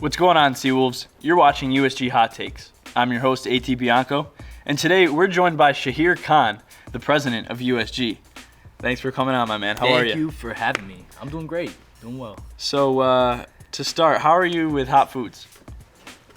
What's going on, Seawolves? You're watching USG Hot Takes. I'm your host, AT Bianco, and today we're joined by Shaheer Khan, the president of USG. Thanks for coming on, my man. How are you? Thank you for having me. I'm doing great. Doing well. So, to start, how are you with hot foods?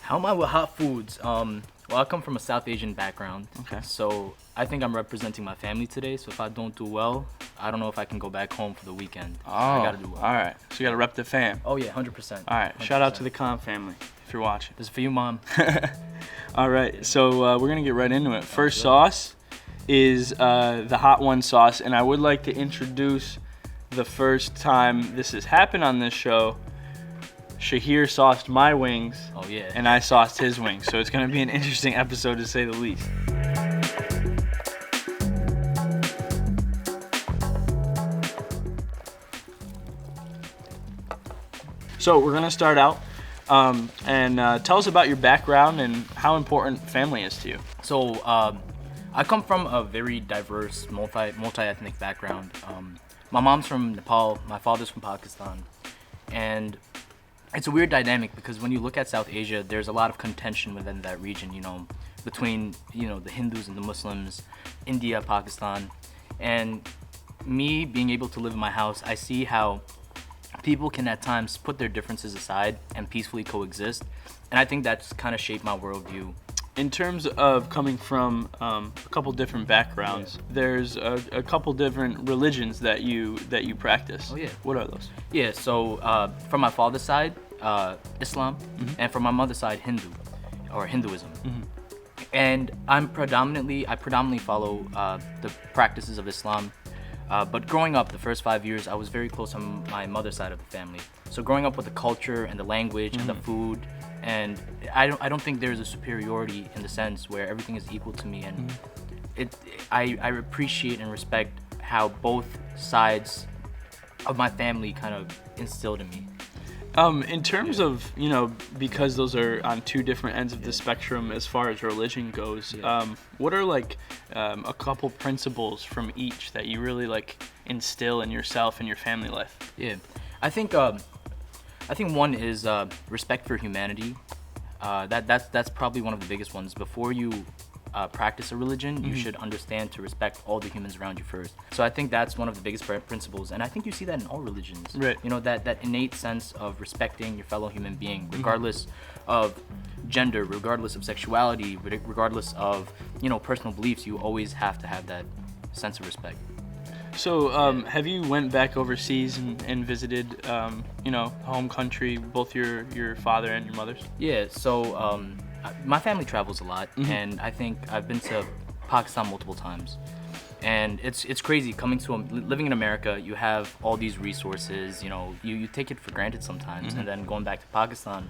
How am I with hot foods? Well, I come from a South Asian background. Okay. So I think I'm representing my family today. So if I don't do well, I don't know if I can go back home for the weekend. Oh, I gotta do well. all right. So you gotta rep the fam. Oh yeah, 100%. All right. 100%. Shout out to the Khan family if you're watching. This is for you, Mom. All right. So we're gonna get right into it. First sauce is the Hot One sauce, and I would like to introduce the first time this has happened on this show. Shaheer sauced my wings. Oh yeah. And I sauced his wings. So it's going to be an interesting episode to say the least. So we're going to start out and tell us about your background and how important family is to you. So I come from a very diverse, multi-ethnic background. My mom's from Nepal, my father's from Pakistan, and it's a weird dynamic because when you look at South Asia, there's a lot of contention within that region, between, the Hindus and the Muslims, India, Pakistan. And me being able to live in my house, I see how people can at times put their differences aside and peacefully coexist. And I think that's kind of shaped my worldview. In terms of coming from a couple different backgrounds, there's a couple different religions that you practice. Oh yeah. What are those? Yeah, so from my father's side, Islam, and from my mother's side, Hinduism. And I predominantly follow the practices of Islam. But growing up, the first 5 years, I was very close on my mother's side of the family. So growing up with the culture and the language and the food, and I don't think there's a superiority in the sense where everything is equal to me, and I appreciate and respect how both sides of my family kind of instilled in me. In terms of, because those are on two different ends of the spectrum as far as religion goes, what are a couple principles from each that you really instill in yourself and your family life? Yeah, I think one is respect for humanity. That's probably one of the biggest ones. Before you practice a religion, you should understand to respect all the humans around you first. So I think that's one of the biggest principles, and I think you see that in all religions. Right. That innate sense of respecting your fellow human being, regardless of gender, regardless of sexuality, regardless of personal beliefs. You always have to have that sense of respect. So, have you went back overseas and visited, home country, both your father and your mother's? Yeah, so my family travels a lot, and I think I've been to Pakistan multiple times. And it's crazy living in America. You have all these resources, you take it for granted sometimes, and then going back to Pakistan,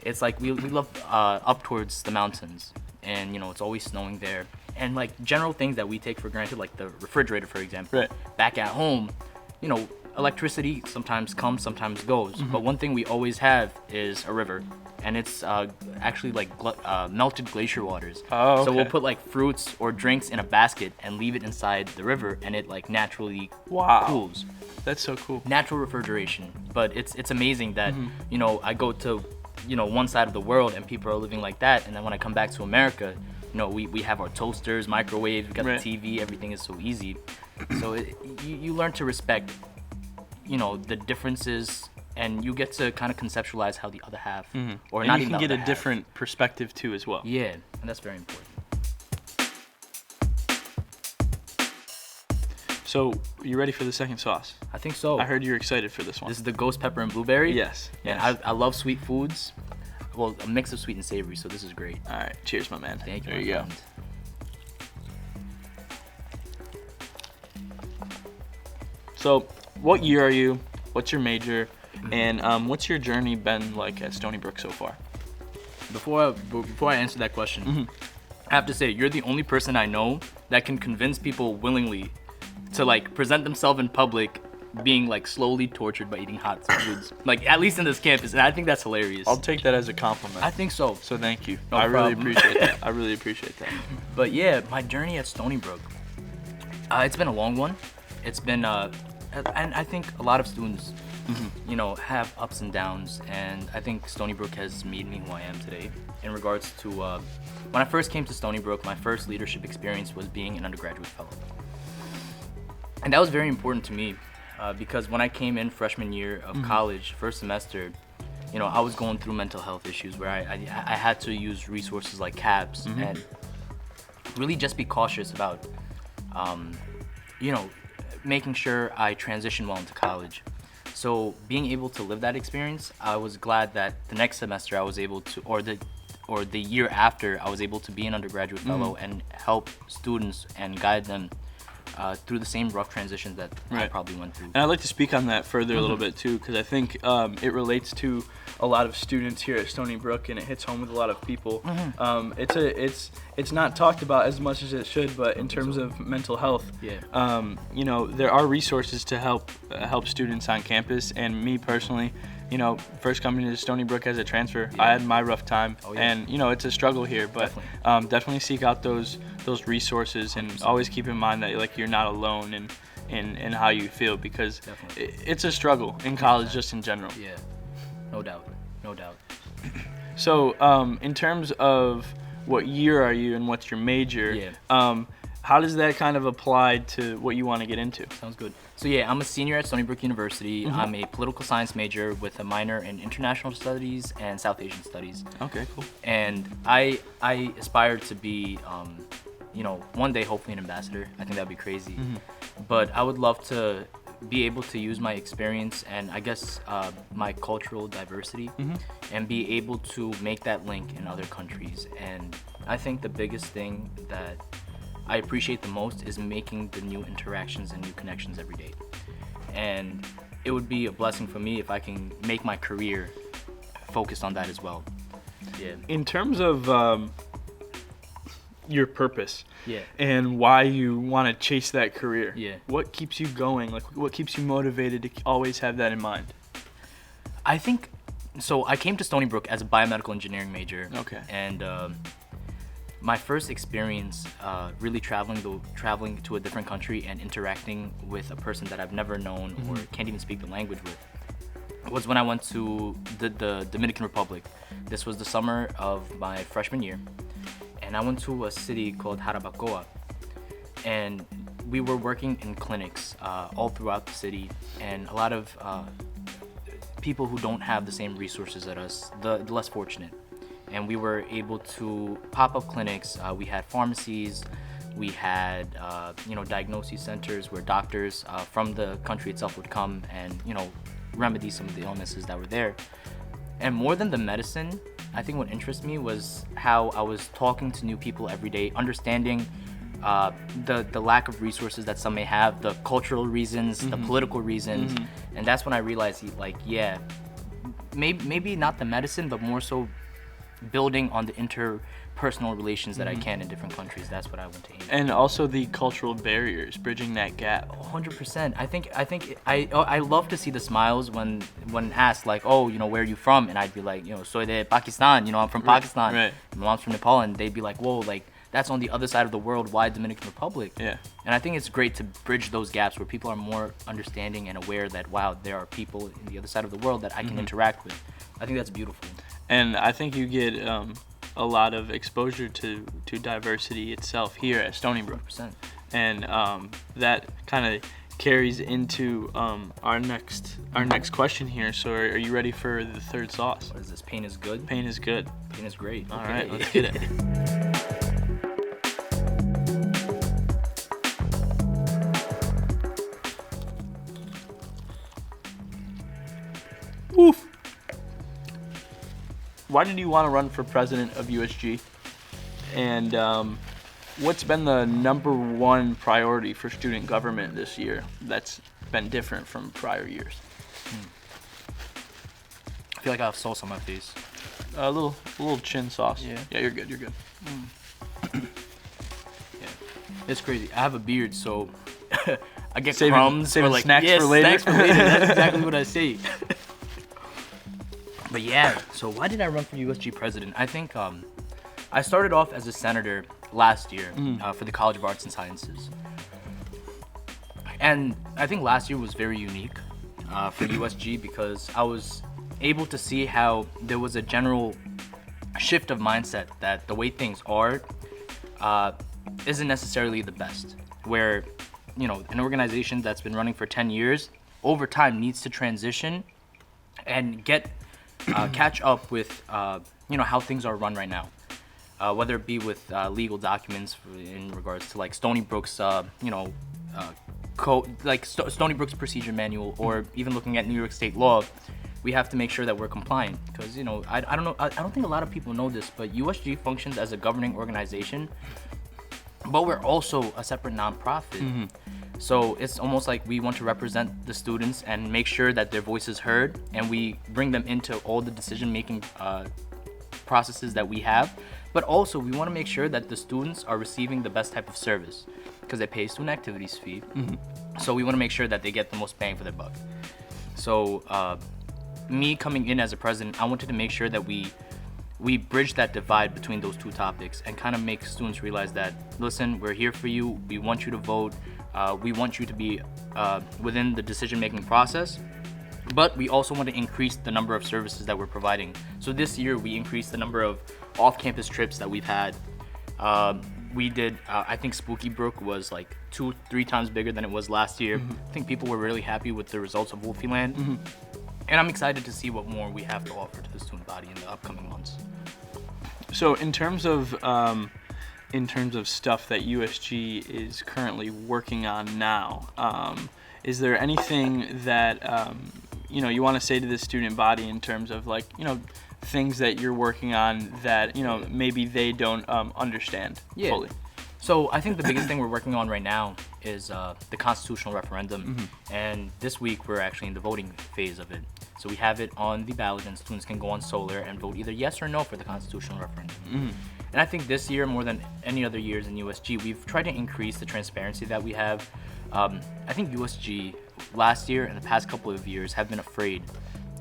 it's like we love up towards the mountains, and it's always snowing there. And general things that we take for granted, like the refrigerator, for example. Right. Back at home, electricity sometimes comes, sometimes goes. But one thing we always have is a river, and it's actually melted glacier waters. Oh, okay. So we'll put fruits or drinks in a basket and leave it inside the river, and it naturally cools. That's so cool. Natural refrigeration. But it's amazing that I go to one side of the world and people are living like that, and then when I come back to America, we have our toasters, microwaves, we got the TV, everything is so easy. So you learn to respect, the differences, and you get to kind of conceptualize how the other half, or and not you even can the get a other different perspective too as well. Yeah, and that's very important. So, you ready for the second sauce? I think so. I heard you're excited for this one. This is the ghost pepper and blueberry? Yes. And I love sweet foods. Well, a mix of sweet and savory, so this is great. All right, cheers, my man. Thank you. There you go. So, what year are you? What's your major? And what's your journey been like at Stony Brook so far? Before I answer that question, I have to say you're the only person I know that can convince people willingly to present themselves in public being slowly tortured by eating hot foods, at least in this campus, and I think that's hilarious. I'll take that as a compliment. I think so. So thank you. No I problem. really appreciate that. I really appreciate that. But yeah, my journey at Stony Brook, it's been a long one. It's been and I think a lot of students you know, have ups and downs, and I think Stony Brook has made me who I am today. In regards to when I first came to Stony Brook, my first leadership experience was being an undergraduate fellow, and that was very important to me because when I came in freshman year of college, first semester, you know, I was going through mental health issues where I had to use resources like CABs and really just be cautious about, you know, making sure I transition well into college. So being able to live that experience, I was glad that the next semester I was able to, or the year after, I was able to be an undergraduate fellow and help students and guide them through the same rough transitions that I probably went through. And I'd like to speak on that further a little bit too, because I think it relates to a lot of students here at Stony Brook, and it hits home with a lot of people. It's not talked about as much as it should, but in terms of mental health, you know, there are resources to help students on campus. And me personally, you know, first coming to Stony Brook as a transfer, I had my rough time, and you know, it's a struggle here, but definitely seek out those resources, and always keep in mind that like you're not alone in how you feel, because it's a struggle in college just in general. Yeah, no doubt. So in terms of what year are you and what's your major, how does that kind of apply to what you want to get into? Sounds good. So yeah, I'm a senior at Stony Brook University. I'm a political science major with a minor in international studies and South Asian studies. Okay, cool. And I aspire to be, you know, one day hopefully an ambassador. I think that'd be crazy. But I would love to be able to use my experience and I guess my cultural diversity and be able to make that link in other countries. And I think the biggest thing that I appreciate the most is making the new interactions and new connections every day. And it would be a blessing for me if I can make my career focused on that as well. Yeah. In terms of your purpose and why you want to chase that career, what keeps you going? Like, what keeps you motivated to always have that in mind? I think, so I came to Stony Brook as a biomedical engineering major. Okay. And my first experience really traveling to a different country and interacting with a person that I've never known or can't even speak the language with was when I went to the Dominican Republic. This was the summer of my freshman year, and I went to a city called Jarabacoa, and we were working in clinics all throughout the city, and a lot of people who don't have the same resources as us, the less fortunate. And we were able to pop up clinics. We had pharmacies, we had you know, diagnosis centers where doctors from the country itself would come and, you know, remedy some of the illnesses that were there. And more than the medicine, I think what interested me was how I was talking to new people every day, understanding the lack of resources that some may have, the cultural reasons, the political reasons. And that's when I realized, like, yeah, maybe not the medicine, but more so building on the interpersonal relations that I can in different countries. That's what I want to aim at. And also the cultural barriers, bridging that gap. 100%. I love to see the smiles when asked, like, oh, you know, where are you from? And I'd be like, you know, soy de Pakistan, you know, I'm from Pakistan. Right. My mom's from Nepal, and they'd be like, whoa, like, that's on the other side of the world. Why Dominican Republic? Yeah. And I think it's great to bridge those gaps where people are more understanding and aware that, wow, there are people in the other side of the world that I can interact with. I think that's beautiful. And I think you get a lot of exposure to diversity itself here at Stony Brook. 100%. And that kind of carries into our next question here. So are you ready for the third sauce? What is this? Pain is good? Pain is good. Pain is great. All Okay. right, let's get it. Woof. Why did you want to run for president of USG? And what's been the #1 priority for student government this year that's been different from prior years? I feel like I have sauce on my face. A little chin sauce. Yeah. Yeah, you're good. You're good. Yeah. It's crazy. I have a beard, so I get Saving- crumbs. saving or like, snacks yeah, for later. Snacks for later. That's exactly what I say. But yeah, so why did I run for USG president? I think I started off as a senator last year for the College of Arts and Sciences. And I think last year was very unique for USG because I was able to see how there was a general shift of mindset that the way things are isn't necessarily the best. Where, an organization that's been running for 10 years over time needs to transition and get catch up with how things are run right now. Whether it be with legal documents in regards to like Stony Brook's code, like Stony Brook's procedure manual, or even looking at New York State law, we have to make sure that we're compliant. Because I don't know, I don't think a lot of people know this, but USG functions as a governing organization, but we're also a separate nonprofit. So it's almost like we want to represent the students and make sure that their voice is heard, and we bring them into all the decision-making processes that we have. But also, we want to make sure that the students are receiving the best type of service because they pay student activities fee. So we want to make sure that they get the most bang for their buck. So me coming in as a president, I wanted to make sure that we bridge that divide between those two topics and kind of make students realize that, listen, we're here for you. We want you to vote. We want you to be within the decision-making process. But we also want to increase the number of services that we're providing. So this year, we increased the number of off-campus trips that we've had. We did, I think Spooky Brook was like 2-3 times bigger than it was last year. I think people were really happy with the results of Wolfie Land. And I'm excited to see what more we have to offer to the student body in the upcoming months. So in terms of stuff that USG is currently working on now, is there anything that you want to say to the student body in terms of like things that you're working on that maybe they don't understand fully? So I think the biggest thing we're working on right now is the constitutional referendum, and this week we're actually in the voting phase of it. So we have it on the ballot, and students can go on Solar and vote either yes or no for the constitutional referendum. And I think this year, more than any other years in USG, we've tried to increase the transparency that we have. I think USG last year and the past couple of years have been afraid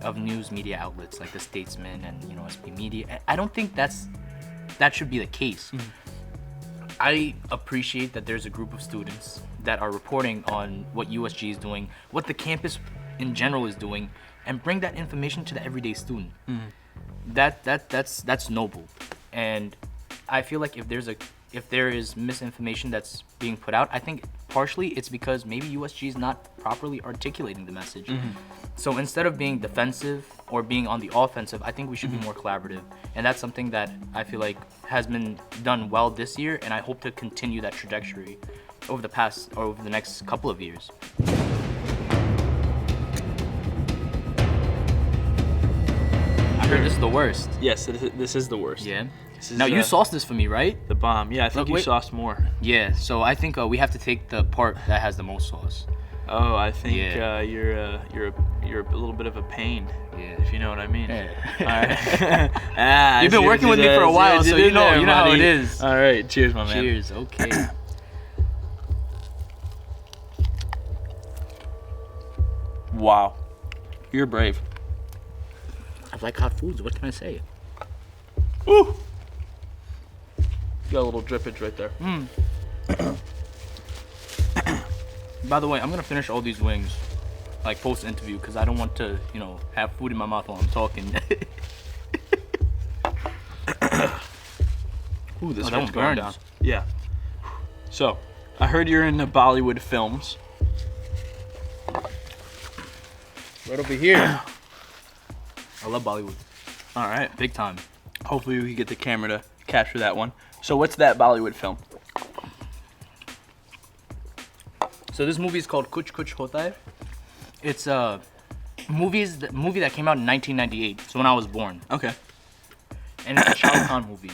of news media outlets like the Statesman and SB Media. I don't think that should be the case. I appreciate that there's a group of students that are reporting on what USG is doing, what the campus in general is doing, and bring that information to the everyday student. That's noble. And I feel like if there is misinformation that's being put out, I think partially it's because maybe USG is not properly articulating the message. So instead of being defensive or being on the offensive, I think we should be more collaborative. And that's something that I feel like has been done well this year, and I hope to continue that trajectory over the next couple of years. I heard this is the worst. Yes, this is the worst. Yeah. Now you sauced this for me, right? The bomb. Yeah, I think you sauced more. Yeah. So I think we have to take the part that has the most sauce. Oh, I think you're a little bit of a pain. Yeah. If you know what I mean. Yeah. You've been working with me for a while, so you know how it is. All right. Cheers, my man. Cheers. Okay. Wow. You're brave. I like hot foods. What can I say? Woo! Got a little drippage right there. By the way, I'm gonna finish all these wings, like post-interview, because I don't want to, have food in my mouth while I'm talking. Ooh, this that one's one going burns. down. Yeah. So, I heard you're into Bollywood films. Right over here. I love Bollywood. All right. Big time. Hopefully we can get the camera to capture that one. So what's that Bollywood film? So this movie is called Kuch Kuch Hota Hai. It's a movie that came out in 1998, so when I was born. Okay. And it's a Shah Rukh Khan movie.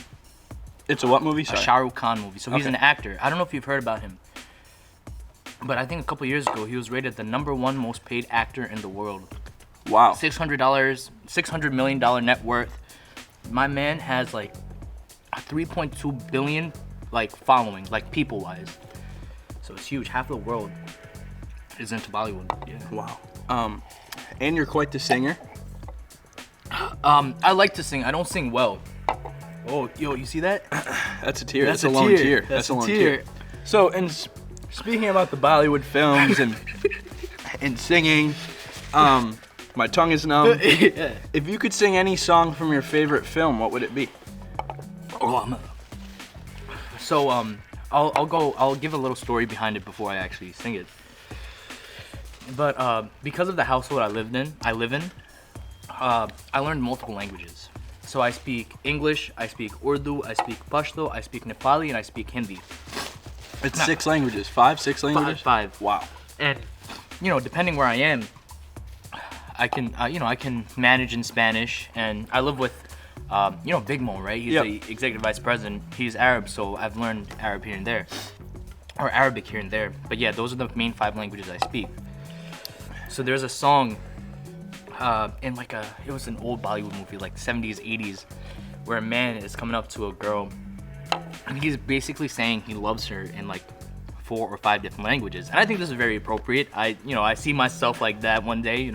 It's a what movie? A Sorry. Shah Rukh Khan movie. So he's Okay. an actor. I don't know if you've heard about him. But I think a couple years ago, he was rated the #1 most paid actor in the world. Wow. $600 million net worth. My man has like a 3.2 billion following, people wise. So it's huge. Half the world is into Bollywood. Yeah. Wow. And you're quite the singer. I like to sing. I don't sing well. Oh, yo, you see that? That's a tear. That's a a long tear. tear. That's a a long tear. tear. So, and speaking about the Bollywood films and singing, My tongue is numb. Yeah. If you could sing any song from your favorite film, what would it be? So I'll give a little story behind it before I actually sing it. But because of the household I live in, I learned multiple languages. So I speak English, I speak Urdu, I speak Pashto, I speak Nepali, and I speak Hindi. It's 6 languages. 6 languages? Five. Wow. And depending where I am, I can manage in Spanish, and I live with Big Mo, right? He's the executive vice president. He's Arab, so I've learned Arab here and there, or Arabic here and there. But yeah, those are the main 5 languages I speak. So there's a song in it was an old Bollywood movie, like 70s, 80s, where a man is coming up to a girl, and he's basically saying he loves her in like 4 or 5 different languages. And I think this is very appropriate. I see myself like that one day,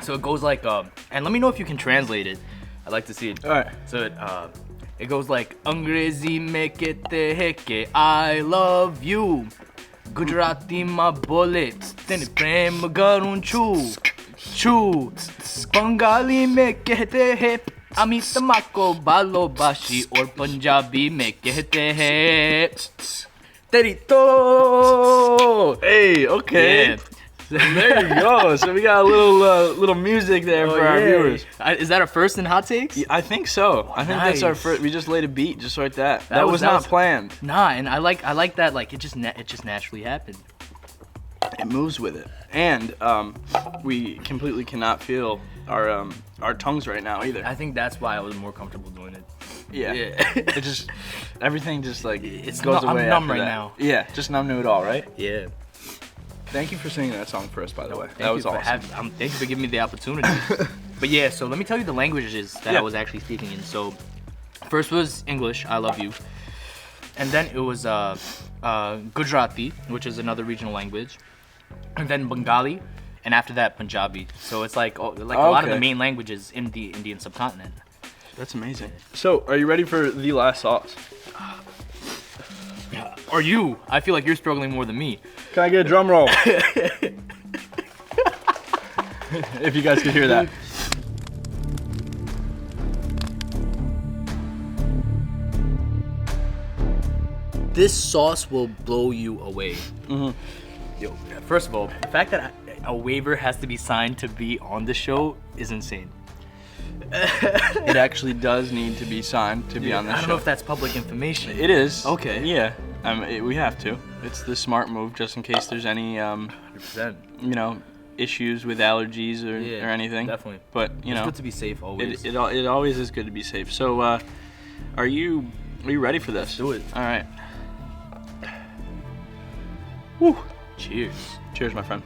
So it goes like, and let me know if you can translate it. I'd like to see it. All right. So it goes like, Angrezi mein kehte hai ke I love you. Gujarati ma bole tene prem garun chu chu. Bengali mein kehte hai ami tamako balobashi aur Punjabi mein kehte hai terito. Hey, okay. Yeah. There you go. So we got a little music there for our viewers. Is that our first in Hot Takes? Yeah, I think so. I think that's our Nice. first. We just laid a beat just like that. That was not planned. Nah, and I like that. Like it just naturally happened. It moves with it, and we completely cannot feel our tongues right now either. I think that's why I was more comfortable doing it. Yeah. It just everything just like It's goes I'm away. numb after right that. now. Yeah, just numb to it all, right? Yeah. Thank you for singing that song for us, by the way. Thank That was you for awesome. thank you for giving me the opportunity. But yeah, so let me tell you the languages that Yeah. I was actually speaking in. So first was English, I love you. And then it was Gujarati, which is another regional language. And then Bengali, and after that Punjabi. So it's like a lot of the Okay. main languages in the Indian subcontinent. That's amazing. So, are you ready for the last sauce? Or you? I feel like you're struggling more than me. Can I get a drum roll? If you guys could hear that. This sauce will blow you away. Yo, first of all, the fact that a waiver has to be signed to be on the show is insane. It actually does need to be signed to be on this I don't show. know if that's public information. It is. Okay. Yeah. We have to. It's the smart move, just in case there's any, 100%. issues with allergies or anything. Definitely. But It's good to be safe always. it always is good to be safe. So, are you ready for this? do it. All right. Woo. Cheers. Cheers, my friend.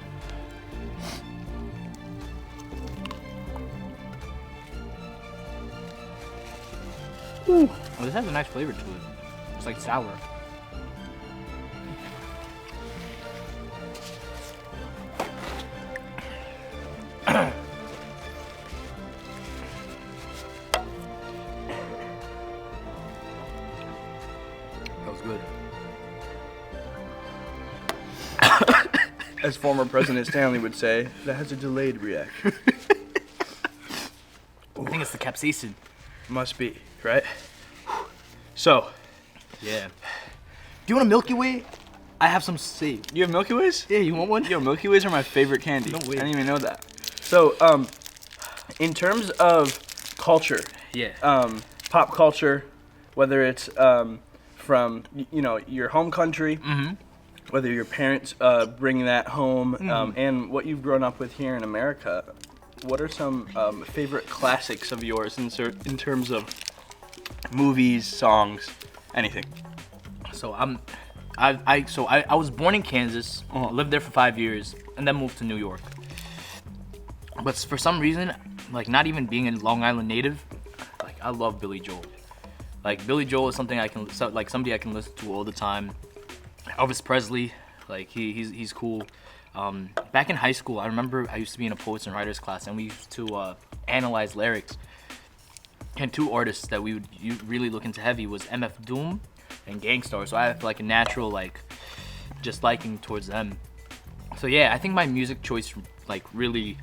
Oh, this has a nice flavor to it. It's like sour. That was good. As former President Stanley would say, that has a delayed reaction. I think it's the capsaicin. Must be, right? So, Yeah. Do you want a Milky Way? I have some saved. you have Milky Ways? Yeah, you want one? Yo, Milky Ways are my favorite candy. No way. I didn't even know that. So, in terms of culture, Yeah. pop culture, whether it's from your home country, whether your parents bring that home, and what you've grown up with here in America, what are some favorite classics of yours in terms of movies, songs, anything? So I was born in Kansas, lived there for 5 years, and then moved to New York. But for some reason, like not even being a Long Island native, like I love Billy Joel. Like Billy Joel is somebody I can listen to all the time. Elvis Presley, like he's cool. Back in high school, I remember I used to be in a poets and writers class, and we used to analyze lyrics. And 2 artists that we would really look into heavy was MF Doom and Gangstar. So I have like a natural just liking towards them. So yeah, I think my music choice like really,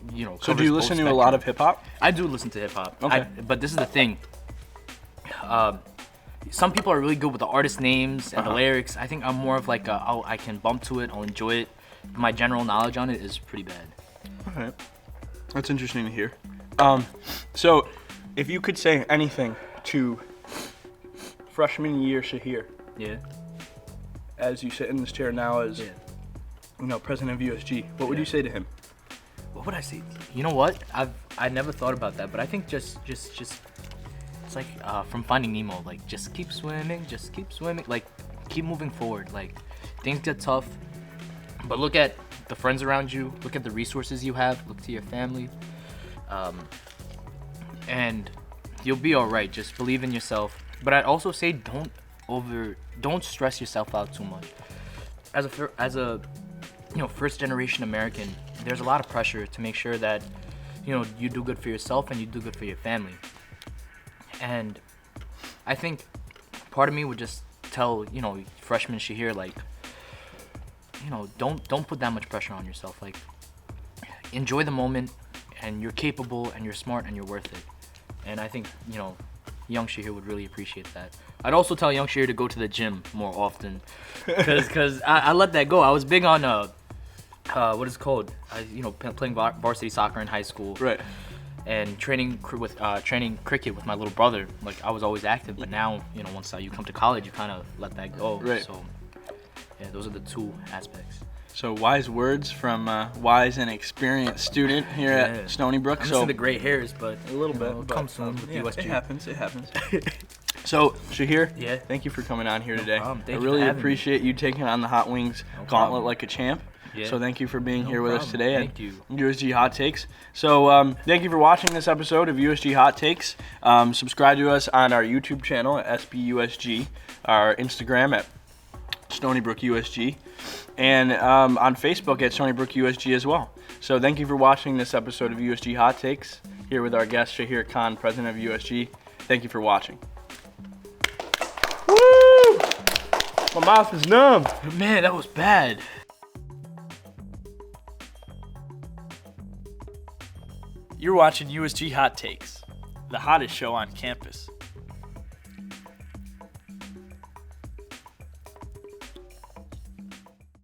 So do covers you both listen to a lot spectrum. of hip hop? I do listen to hip hop. Okay. But this is the thing. Some people are really good with the artist names and the lyrics. I think I'm more of like I can bump to it, I'll enjoy it. My general knowledge on it is pretty bad. All right. That's interesting to hear. So if you could say anything to freshman year Shaheer, Yeah. as you sit in this chair now as president of USG, what would you say to him? What would I say? You know what? I never thought about that, but I think just it's like from Finding Nemo. Like just keep swimming, like keep moving forward. Like things get tough, but look at the friends around you. Look at the resources you have. Look to your family, and you'll be all right. Just believe in yourself. But I'd also say don't stress yourself out too much. As a first generation American, there's a lot of pressure to make sure that you do good for yourself and you do good for your family. And I think part of me would just tell freshman Shaheer, like don't put that much pressure on yourself. Like enjoy the moment, and you're capable and you're smart and you're worth it. And I think young Shaheer would really appreciate that. I'd also tell young Shaheer to go to the gym more often, because I let that go. I was big on what is it called? Playing varsity soccer in high school. Right. And training cricket with my little brother. Like I was always active, but now once you come to college, you kind of let that go. Right. So yeah, those are the two aspects. So wise words from wise and experienced student here at Stony Brook. I'm So missing the gray hairs, but a little bit, it'll come soon with USG. It happens. So Shaheer, Yeah. thank you for coming on here today. problem. Thank I you really for having me. appreciate you taking on the Hot Wings No gauntlet problem. like a champ. Yeah. So thank you for being No here with us problem. today Thank at you. USG Hot Takes. So thank you for watching this episode of USG Hot Takes. Subscribe to us on our YouTube channel at SBUSG, our Instagram at Stony Brook USG, and on Facebook at Stony Brook USG as well. So thank you for watching this episode of USG Hot Takes, here with our guest Shaheer Khan, president of USG. Thank you for watching. Woo! My mouth is numb. Man, that was bad. You're watching USG Hot Takes, the hottest show on campus.